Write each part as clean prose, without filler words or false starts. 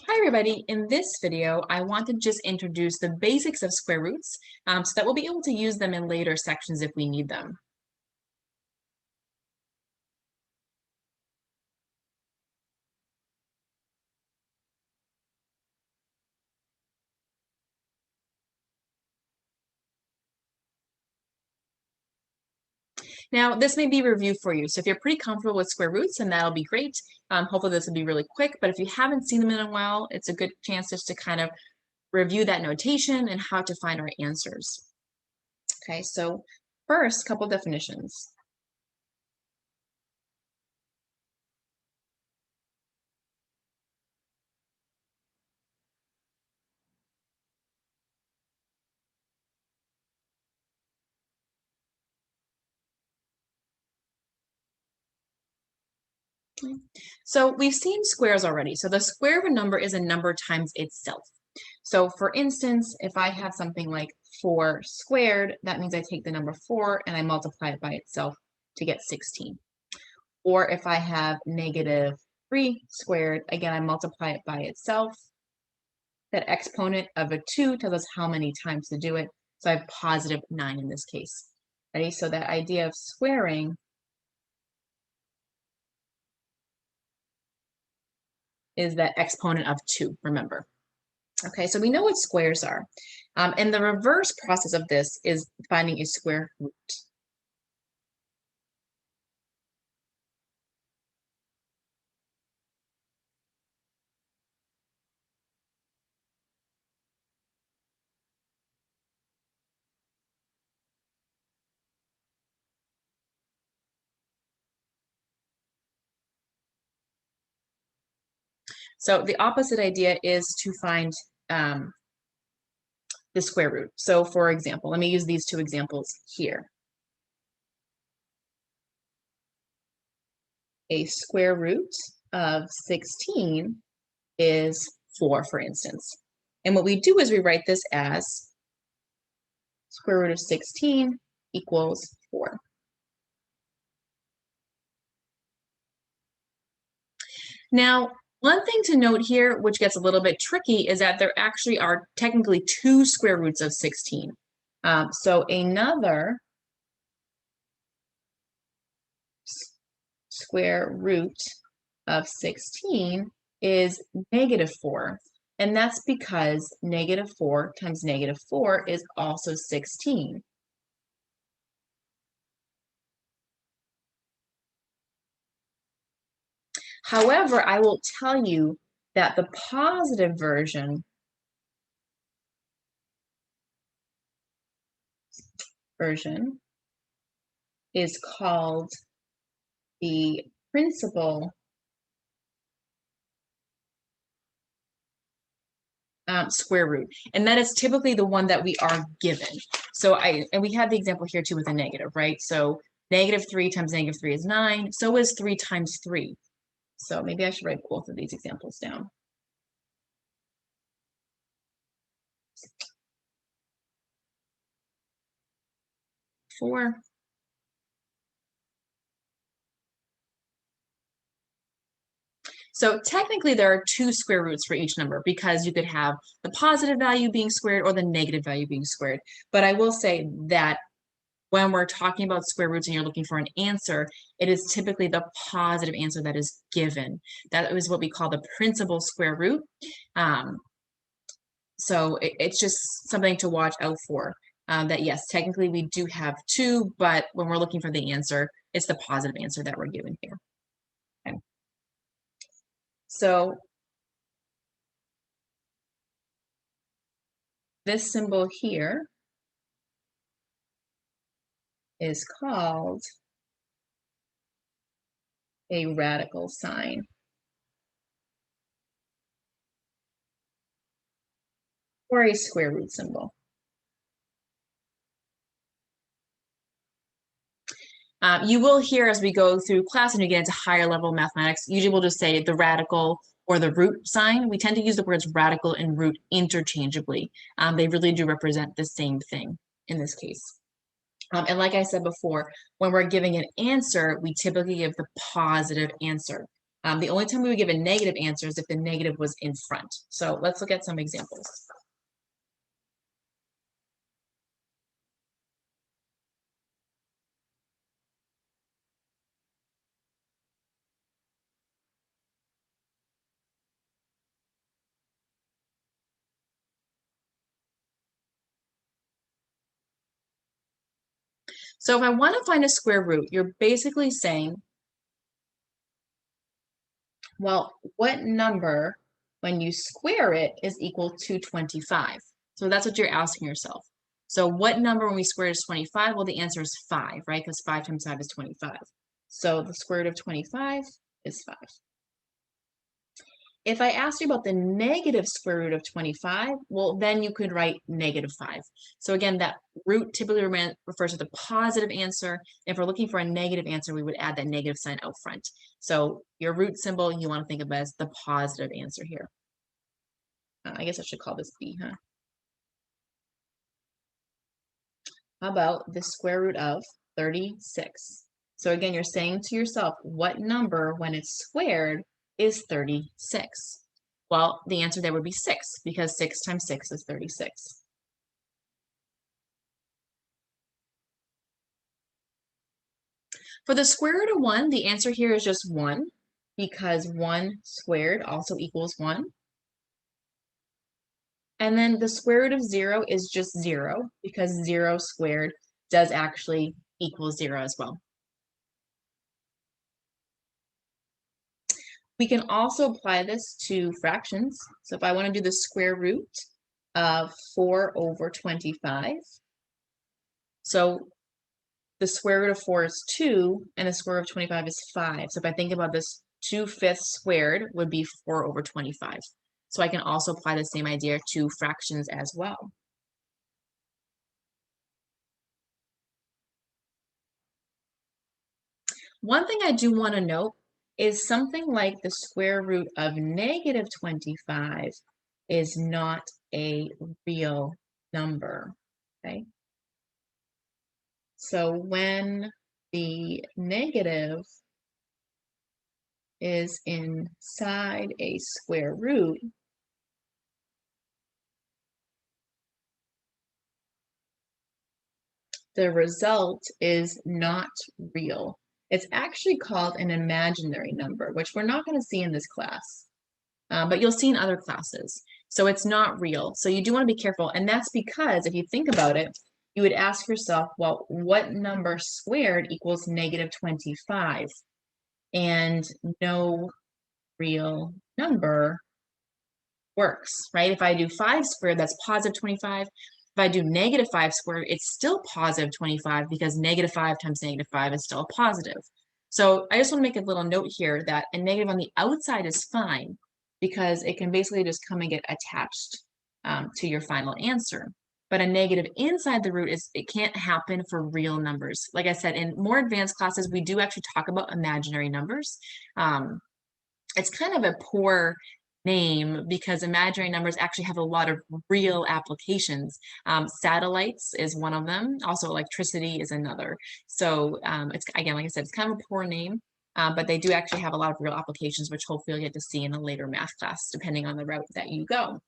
Hi everybody, in this video I want to just introduce the basics of square roots so that we'll be able to use them in later sections if we need them. Now this may be a review for you, so if you're pretty comfortable with square roots, then that'll be great. Hopefully this will be really quick, but if you haven't seen them in a while, it's a good chance just to kind of review that notation and how to find our answers. Okay, so first, couple definitions. So we've seen squares already. So the square of a number is a number times itself. So for instance, if I have something like 4 squared, that means I take the number 4 and I multiply it by itself to get 16. Or if I have negative 3 squared, again, I multiply it by itself. That exponent of a 2 tells us how many times to do it. So I have positive 9 in this case. Ready? So that idea of squaring is that exponent of 2, remember. Okay, so we know what squares are. And the reverse process of this is finding a square root. So the opposite idea is to find the square root. So for example, let me use these two examples here. A square root of 16 is 4, for instance. And what we do is we write this as square root of 16 equals 4. Now, one thing to note here, which gets a little bit tricky, is that there actually are technically 2 square roots of 16. So another square root of 16 is negative 4. And that's because negative 4 times negative 4 is also 16. However, I will tell you that the positive version is called the principal square root, and that is typically the one that we are given. So and we have the example here too with a negative, right? So negative 3 times negative 3 is 9. So is 3 times 3. So maybe I should write both of these examples down. 4. So technically there are 2 square roots for each number because you could have the positive value being squared or the negative value being squared. But I will say that when we're talking about square roots and you're looking for an answer, it is typically the positive answer that is given. That is what we call the principal square root. So it's just something to watch out for. That yes, technically we do have 2, but when we're looking for the answer, it's the positive answer that we're given here. Okay. So this symbol here is called a radical sign, or a square root symbol. You will hear as we go through class and you get into higher level mathematics, usually we'll just say the radical or the root sign. We tend to use the words radical and root interchangeably. They really do represent the same thing in this case. And like I said before, when we're giving an answer, we typically give the positive answer. The only time we would give a negative answer is if the negative was in front. So let's look at some examples. So if I want to find a square root, you're basically saying, well, what number, when you square it, is equal to 25? So that's what you're asking yourself. So what number when we square is 25? Well, the answer is 5, right? Because 5 times 5 is 25. So the square root of 25 is 5. If I asked you about the negative square root of 25, well, then you could write -5. So again, that root typically refers to the positive answer. If we're looking for a negative answer, we would add that negative sign out front. So your root symbol, you want to think of as the positive answer here. I guess I should call this B, huh? How about the square root of 36? So again, you're saying to yourself, what number, when it's squared, is 36? Well, the answer there would be 6, because 6 times 6 is 36. For the square root of 1, the answer here is just 1, because 1 squared also equals 1. And then the square root of 0 is just 0, because 0 squared does actually equal 0 as well. We can also apply this to fractions. So if I want to do the square root of 4 over 25, so the square root of 4 is 2, and the square root of 25 is 5. So if I think about this, 2/5 squared would be 4 over 25. So I can also apply the same idea to fractions as well. One thing I do want to note is something like the square root of -25 is not a real number, okay? So when the negative is inside a square root, the result is not real. It's actually called an imaginary number, which we're not going to see in this class, but you'll see in other classes. So it's not real. So you do want to be careful. And that's because if you think about it, you would ask yourself, well, what number squared equals -25? And no real number works, right? If I do 5 squared, that's positive 25. If I do -5 squared, it's still positive 25, because -5 times -5 is still a positive. So I just want to make a little note here that a negative on the outside is fine, because it can basically just come and get attached to your final answer. But a negative inside the root it can't happen for real numbers. Like I said, in more advanced classes, we do actually talk about imaginary numbers. It's kind of a poor name, because imaginary numbers actually have a lot of real applications. Satellites is one of them. Also, electricity is another. So it's, again, like I said, it's kind of a poor name, but they do actually have a lot of real applications, which hopefully you'll get to see in a later math class, depending on the route that you go.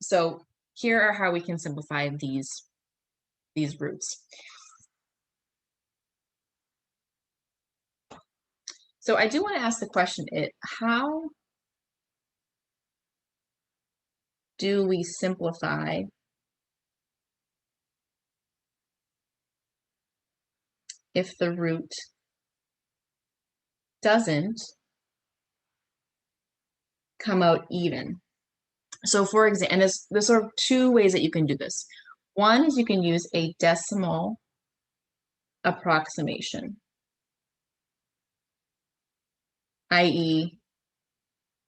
So here are how we can simplify these roots. So I do want to ask the question, how do we simplify if the root doesn't come out even? So for example, and there's sort of two ways that you can do this. One is you can use a decimal approximation, i.e.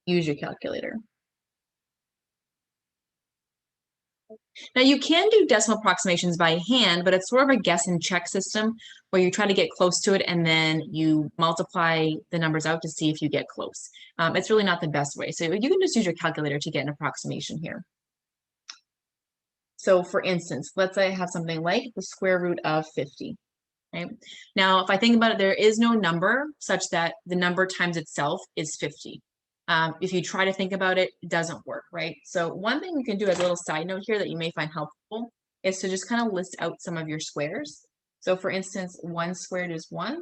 use your calculator. Now you can do decimal approximations by hand, but it's sort of a guess and check system where you try to get close to it and then you multiply the numbers out to see if you get close. It's really not the best way. So you can just use your calculator to get an approximation here. So for instance, let's say I have something like the square root of 50. right? Now, if I think about it, there is no number such that the number times itself is 50. If you try to think about it, it doesn't work, right? So one thing you can do as a little side note here that you may find helpful is to just kind of list out some of your squares. So for instance, 1 squared is 1,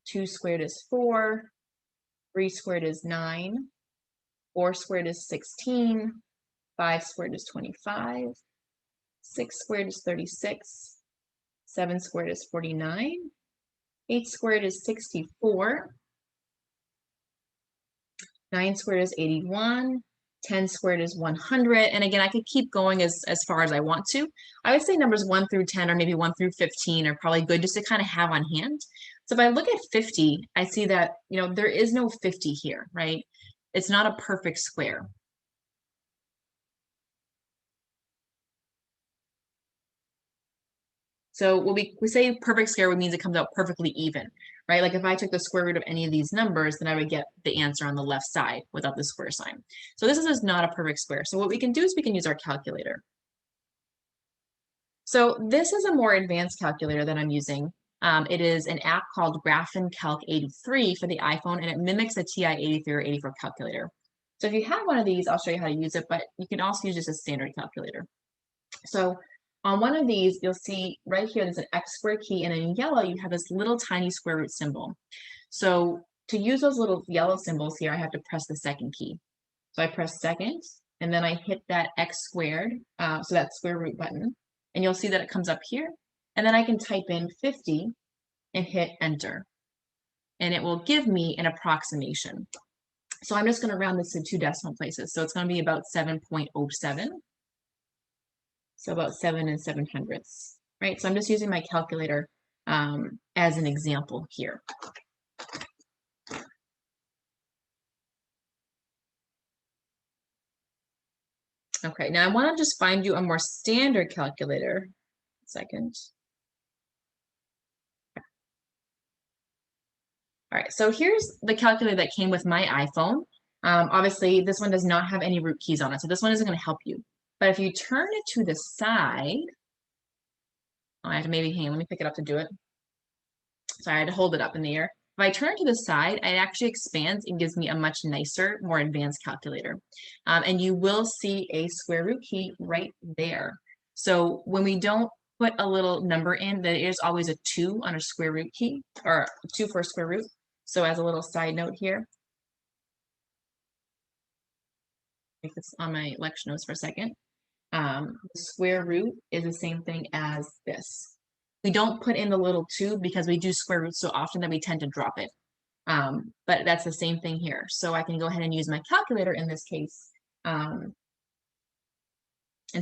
2 squared is 4, 3 squared is 9, 4 squared is 16, 5 squared is 25, 6 squared is 36, 7 squared is 49, 8 squared is 64, 9 squared is 81, 10 squared is 100. And again, I could keep going as far as I want to. I would say numbers 1 through 10 or maybe 1 through 15 are probably good just to kind of have on hand. So if I look at 50, I see that, there is no 50 here, right? It's not a perfect square. So when we say perfect square, it means it comes out perfectly even, right? Like if I took the square root of any of these numbers, then I would get the answer on the left side without the square sign. So this is not a perfect square. So what we can do is we can use our calculator. So this is a more advanced calculator that I'm using. It is an app called Calc 83 for the iPhone, and it mimics a TI 83 or 84 calculator. So if you have one of these, I'll show you how to use it, but you can also use just a standard calculator. So on one of these, you'll see right here, there's an X squared key, and in yellow, you have this little tiny square root symbol. So to use those little yellow symbols here, I have to press the second key. So I press second, and then I hit that X squared, so that square root button, and you'll see that it comes up here. And then I can type in 50 and hit enter. And it will give me an approximation. So I'm just going to round this to 2 decimal places. So it's going to be about 7.07. So about 7 7/700, right? So I'm just using my calculator as an example here. Okay, now I want to just find you a more standard calculator. Second. All right, so here's the calculator that came with my iPhone. Obviously, this one does not have any root keys on it, so this one isn't going to help you. But if you turn it to the side, I have to maybe hang on, let me pick it up to do it. Sorry, I had to hold it up in the air. If I turn it to the side, it actually expands and gives me a much nicer, more advanced calculator. And you will see a square root key right there. So when we don't put a little number in, there is always a 2 on a square root key, or 2 for a square root. So as a little side note here, make this on my lecture notes for a second. The square root is the same thing as this. We don't put in the little 2 because we do square roots so often that we tend to drop it. But that's the same thing here. So I can go ahead and use my calculator in this case and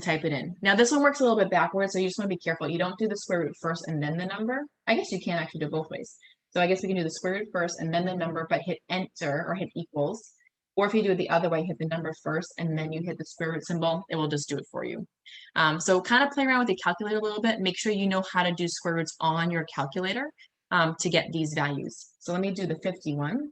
type it in. Now this one works a little bit backwards, so you just want to be careful. You don't do the square root first and then the number. I guess you can actually do both ways. So I guess we can do the square root first and then the number, but hit enter or hit equals. Or if you do it the other way, hit the number first and then you hit the square root symbol, it will just do it for you. So kind of play around with the calculator a little bit. Make sure you know how to do square roots on your calculator to get these values. So let me do the 51.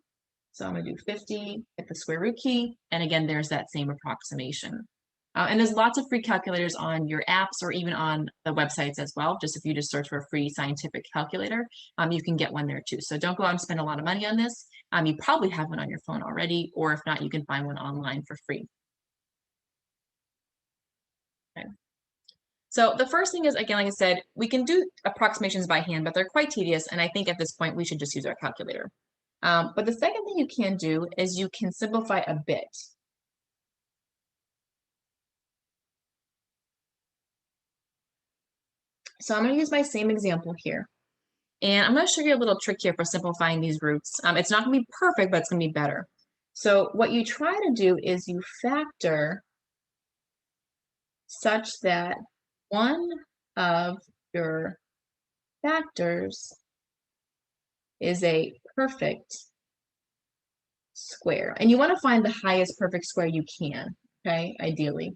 So I'm going to do 50, hit the square root key, and again, there's that same approximation. And there's lots of free calculators on your apps or even on the websites as well. Just if you just search for a free scientific calculator, you can get one there too. So don't go out and spend a lot of money on this. You probably have one on your phone already, or if not, you can find one online for free. Okay. So the first thing is, again, like I said, we can do approximations by hand, but they're quite tedious. And I think at this point, we should just use our calculator. But the second thing you can do is you can simplify a bit. So I'm going to use my same example here. And I'm going to show you a little trick here for simplifying these roots. It's not going to be perfect, but it's going to be better. So what you try to do is you factor such that one of your factors is a perfect square. And you want to find the highest perfect square you can, okay, ideally.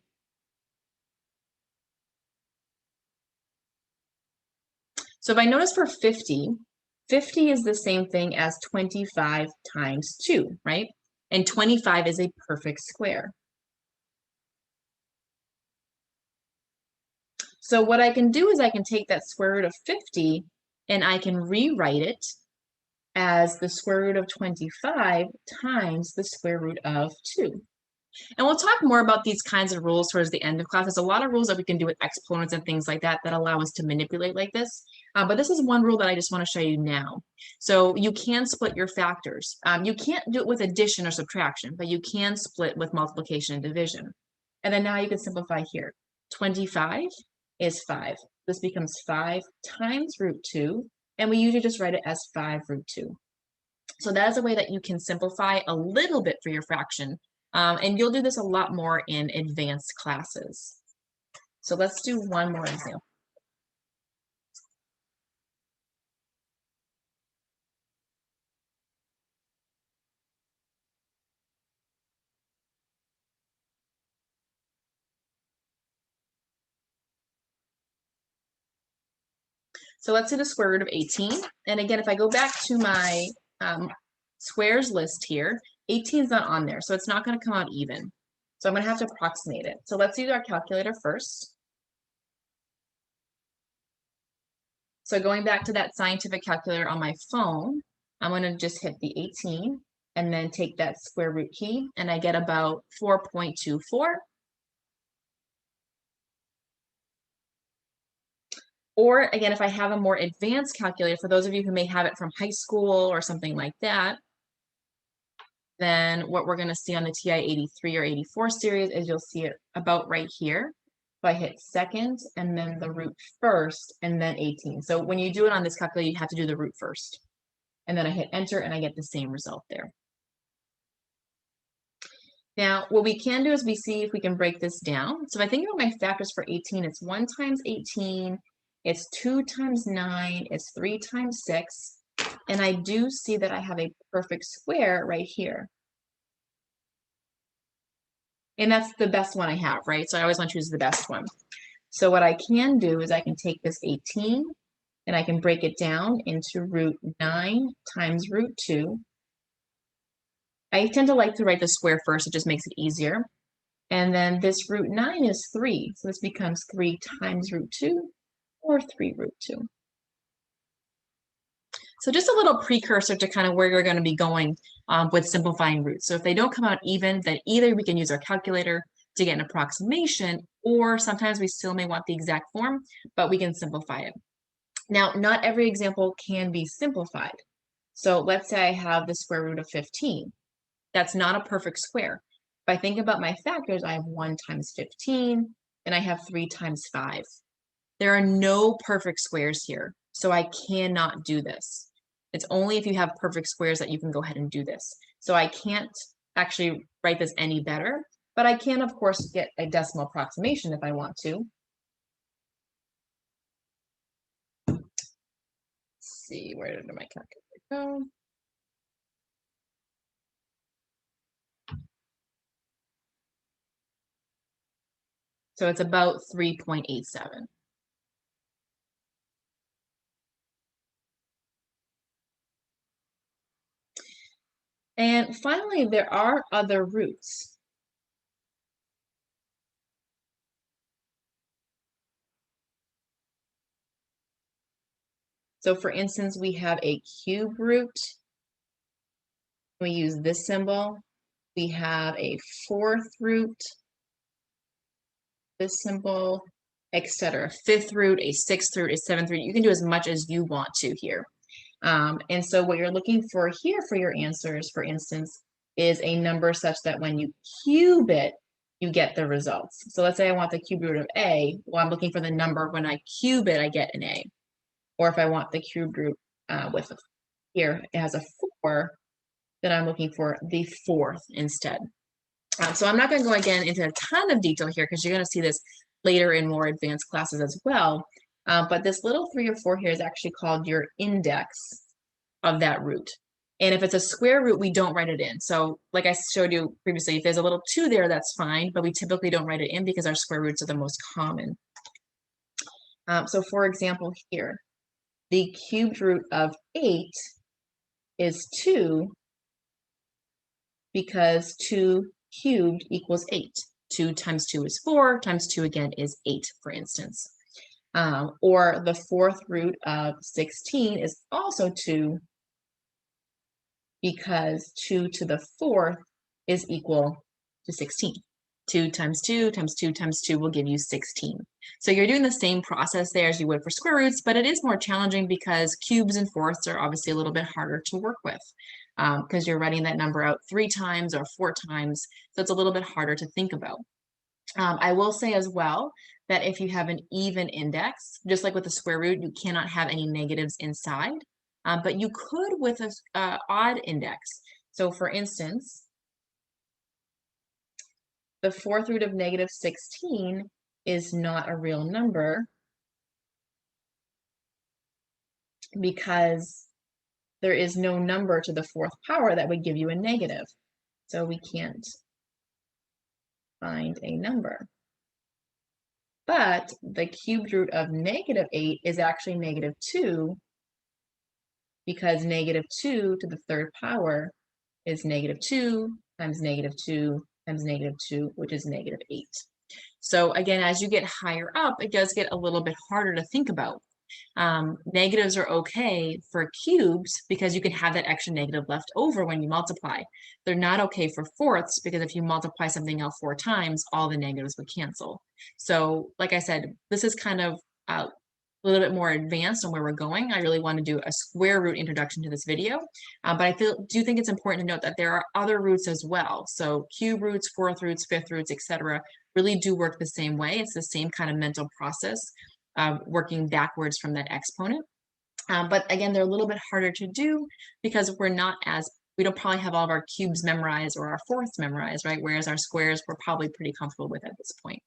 So if I notice for 50, 50 is the same thing as 25 times 2, right? And 25 is a perfect square. So what I can do is I can take that square root of 50 and I can rewrite it as the square root of 25 times the square root of 2. And we'll talk more about these kinds of rules towards the end of class. There's a lot of rules that we can do with exponents and things like that that allow us to manipulate like this. But this is one rule that I just want to show you now. So you can split your factors. You can't do it with addition or subtraction, but you can split with multiplication and division. And then now you can simplify here. 25 is 5. This becomes 5 times root 2, and we usually just write it as 5 root 2. So that is a way that you can simplify a little bit for your fraction. And you'll do this a lot more in advanced classes. So let's do one more example. So let's do the square root of 18. And again, if I go back to my squares list here, 18 is not on there, so it's not going to come out even. So I'm going to have to approximate it. So let's use our calculator first. So going back to that scientific calculator on my phone, I'm going to just hit the 18 and then take that square root key, and I get about 4.24. Or again, if I have a more advanced calculator, for those of you who may have it from high school or something like that, then what we're going to see on the TI 83 or 84 series is you'll see it about right here. So I hit second and then the root first and then 18. So when you do it on this calculator, you have to do the root first. And then I hit enter and I get the same result there. Now, what we can do is we see if we can break this down. So if I think about my factors for 18, it's 1 times 18, it's 2 times 9, it's 3 times 6. And I do see that I have a perfect square right here. And that's the best one I have, right? So I always want to choose the best one. So what I can do is I can take this 18 and I can break it down into root 9 times root 2. I tend to like to write the square first, it just makes it easier. And then this root 9 is 3, so this becomes 3 times root 2, or 3 root 2. So just a little precursor to kind of where you're going to be going with simplifying roots. So if they don't come out even, then either we can use our calculator to get an approximation, or sometimes we still may want the exact form, but we can simplify it. Now, not every example can be simplified. So let's say I have the square root of 15. That's not a perfect square. If I think about my factors, I have 1 times 15, and I have 3 times 5. There are no perfect squares here, so I cannot do this. It's only if you have perfect squares that you can go ahead and do this. So I can't actually write this any better, but I can, of course, get a decimal approximation if I want to. Let's see, where did my calculator go? So it's about 3.87. And finally, there are other roots. So for instance, we have a cube root. We use this symbol. We have a fourth root, this symbol, etc. Fifth root, a sixth root, a seventh root. You can do as much as you want to here. And so what you're looking for here for your answers, for instance, is a number such that when you cube it, you get the results. So let's say I want the cube root of a. Well, I'm looking for the number. When I cube it, I get an a. Or if I want the cube root with here, it has a 4, then I'm looking for the fourth instead. So I'm not going to go again into a ton of detail here because you're going to see this later in more advanced classes as well. But this little 3 or 4 here is actually called your index of that root. And if it's a square root, we don't write it in. So like I showed you previously, if there's a little 2 there, that's fine, but we typically don't write it in because our square roots are the most common. So for example here, the cubed root of 8 is 2 because 2 cubed equals 8. 2 times 2 is 4, times 2 again is 8, for instance. Or the fourth root of 16 is also 2 because 2 to the fourth is equal to 16. 2 times 2 times 2 times 2 will give you 16. So you're doing the same process there as you would for square roots, but it is more challenging because cubes and fourths are obviously a little bit harder to work with because you're writing that number out 3 times or 4 times. So it's a little bit harder to think about. I will say as well that if you have an even index, just like with the square root, you cannot have any negatives inside, but you could with an odd index. So for instance, the fourth root of negative 16 is not a real number because there is no number to the fourth power that would give you a negative. So we can't find a number. But the cubed root of negative 8 is actually negative 2 because negative 2 to the third power is negative 2 times negative 2 times negative 2, which is negative 8. So again, as you get higher up, it does get a little bit harder to think about. Negatives are okay for cubes because you can have that extra negative left over when you multiply. They're not okay for fourths because if you multiply something else 4 times, all the negatives would cancel. So like I said, this is kind of a little bit more advanced on where we're going. I really want to do a square root introduction to this video, but I do think it's important to note that there are other roots as well. So cube roots, fourth roots, fifth roots, etc., really do work the same way. It's the same kind of mental process, working backwards from that exponent. But again, they're a little bit harder to do because we don't probably have all of our cubes memorized or our fourths memorized, right? Whereas our squares we're probably pretty comfortable with at this point.